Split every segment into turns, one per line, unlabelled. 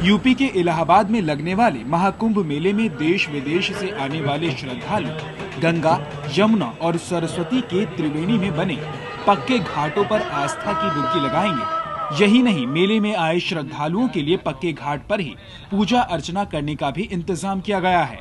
UP के इलाहाबाद में लगने वाले महाकुंभ मेले में देश विदेश से आने वाले श्रद्धालु गंगा, यमुना और सरस्वती के त्रिवेणी में बने पक्के घाटों पर आस्था की डुबकी लगाएंगे। यही नहीं, मेले में आए श्रद्धालुओं के लिए पक्के घाट पर ही पूजा अर्चना करने का भी इंतजाम किया गया है।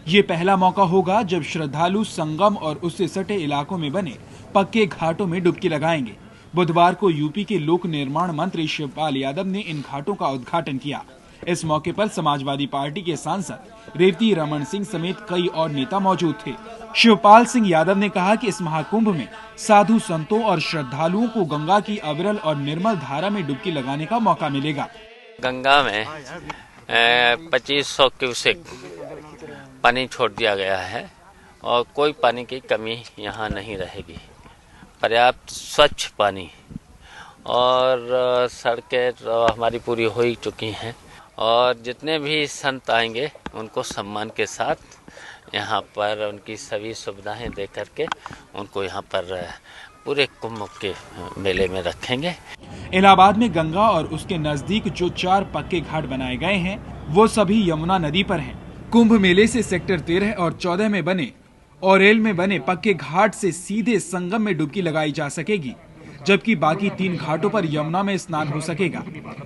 ये पहला मौका होगा जब श्रद्धालु संगम और उससे सटे इलाकों में बने पक्के घाटों में डुबकी लगाएंगे। बुधवार को यूपी के लोक निर्माण मंत्री शिवपाल यादव ने इन घाटों का उद्घाटन किया। इस मौके पर समाजवादी पार्टी के सांसद रेवती रमन सिंह समेत कई और नेता मौजूद थे। शिवपाल सिंह यादव ने कहा कि इस महाकुंभ में साधु संतों और श्रद्धालुओं को गंगा की अविरल और निर्मल धारा में डुबकी लगाने का मौका मिलेगा।
गंगा में 2500 क्यूसेक पानी छोड़ दिया गया है और कोई पानी की कमी यहाँ नहीं रहेगी। पर्याप्त स्वच्छ पानी और सड़कें हमारी पूरी हो ही चुकी हैं और जितने भी संत आएंगे उनको सम्मान के साथ यहाँ पर उनकी सभी सुविधाएं दे करके उनको यहाँ पर पूरे कुंभ के मेले में रखेंगे।
इलाहाबाद में गंगा और उसके नजदीक जो 4 पक्के घाट बनाए गए हैं वो सभी यमुना नदी पर हैं। कुंभ मेले से सेक्टर 13 और 14 में बने औरेल में बने पक्के घाट से सीधे संगम में डुबकी लगाई जा सकेगी, जबकि बाकी 3 घाटों पर यमुना में स्नान हो सकेगा।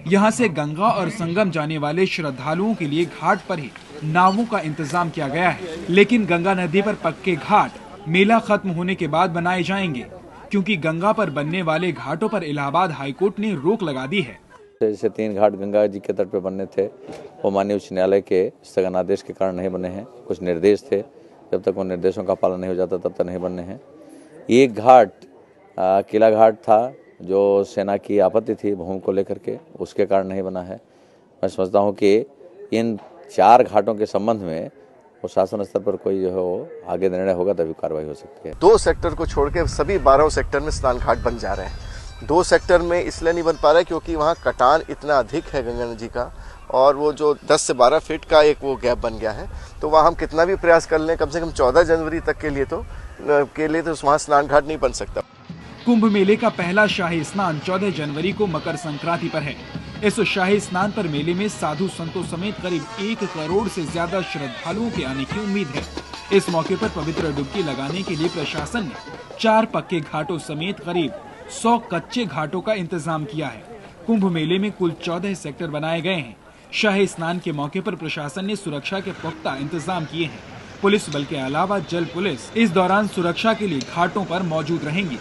यहां से गंगा और संगम जाने वाले श्रद्धालुओं के लिए घाट पर ही नावों का इंतजाम किया गया है, लेकिन गंगा नदी पर पक्के घाट मेला खत्म होने के बाद बनाए जाएंगे, क्योंकि गंगा पर बनने वाले घाटों पर इलाहाबाद हाईकोर्ट ने रोक लगा दी है।
जैसे 3 घाट गंगा जी के तट पर बनने थे, वो माननीय उच्च न्यायालय के स्थगन आदेश के कारण नहीं बने हैं। कुछ निर्देश थे, जब तक उन निर्देशों का पालन नहीं हो जाता तब तक नहीं बनने हैं। एक घाट किला घाट था, जो सेना की आपत्ति थी भूमि को लेकर के, उसके कारण नहीं बना है। मैं समझता हूँ कि इन 4 घाटों के संबंध में वो शासन स्तर पर कोई जो है आगे निर्णय होगा तभी कार्रवाई हो सकती है।
2 सेक्टर को छोड़ के सभी 12 सेक्टर में स्नान घाट बन जा रहे हैं। 2 सेक्टर में इसलिए नहीं बन पा रहा है क्योंकि वहाँ कटान इतना अधिक है गंगा नदी का, और वो जो 10 से 12 फीट का एक वो गैप बन गया है। तो वहाँ हम कितना भी प्रयास कर लें, कम से कम 14 जनवरी तक के लिए तो वहाँ स्नान घाट नहीं बन सकता।
कुंभ मेले का पहला शाही स्नान 14 जनवरी को मकर संक्रांति पर है। इस शाही स्नान पर मेले में साधु संतों समेत करीब 1 करोड़ से ज्यादा श्रद्धालुओं के आने की उम्मीद है। इस मौके पर पवित्र डुबकी लगाने के लिए प्रशासन ने 4 पक्के घाटों समेत करीब 100 कच्चे घाटों का इंतजाम किया है। कुंभ मेले में कुल 14 सेक्टर बनाए गए हैं। शाही स्नान के मौके पर प्रशासन ने सुरक्षा के पुख्ता इंतजाम किए हैं। पुलिस बल के अलावा जल पुलिस इस दौरान सुरक्षा के लिए घाटों पर मौजूद रहेंगी।